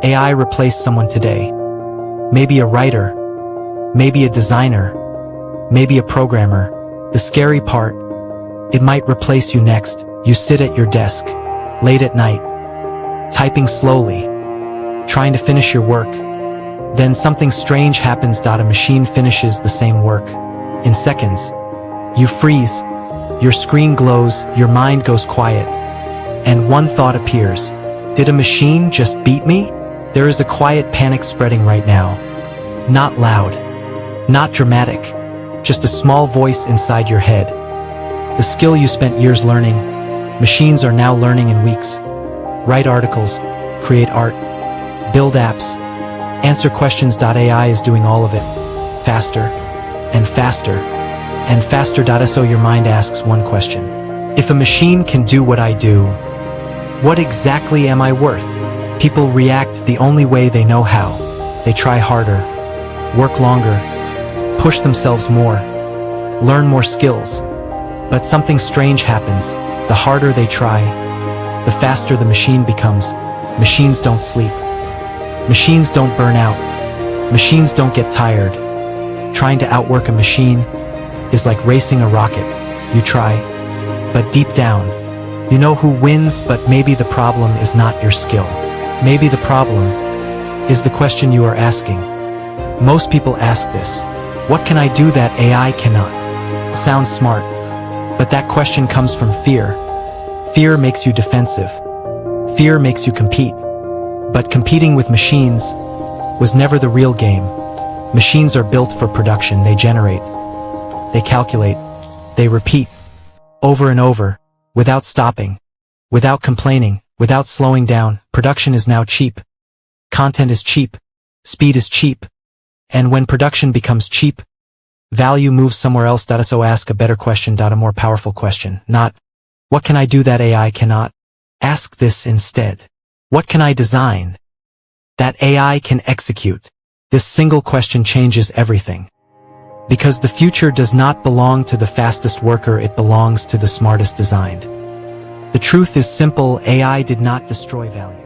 AI replaced someone today. Maybe a writer, maybe a designer, maybe a programmer. The scary part, it might replace you next. You sit at your desk, late at night, typing slowly, trying to finish your work. Then something strange happens. A machine finishes the same work. In seconds, you freeze, your screen glows, your mind goes quiet, and one thought appears. Did a machine just beat me? There is a quiet panic spreading right now. Not loud, not dramatic, just a small voice inside your head. The skill you spent years learning, machines are now learning in weeks. Write articles, create art, build apps, answer questions. AI is doing all of it, faster and faster and faster. So your mind asks one question. If a machine can do what I do, what exactly am I worth? People react the only way they know how. They try harder, work longer, push themselves more, learn more skills. But something strange happens. The harder they try, the faster the machine becomes. Machines don't sleep. Machines don't burn out. Machines don't get tired. Trying to outwork a machine is like racing a rocket. You try, but deep down, you know who wins. But maybe the problem is not your skill. Maybe the problem is the question you are asking. Most people ask this. What can I do that AI cannot? It sounds smart, but that question comes from fear. Fear makes you defensive. Fear makes you compete. But competing with machines was never the real game. Machines are built for production. They generate, they calculate, they repeat, over and over, without stopping, without complaining, without slowing down. Production is now cheap. Content is cheap. Speed is cheap. And when production becomes cheap, value moves somewhere else. So ask a better question. A more powerful question. Not, what can I do that AI cannot? Ask this instead. What can I design that AI can execute? This single question changes everything. Because the future does not belong to the fastest worker, it belongs to the smartest designed. The truth is simple, AI did not destroy value.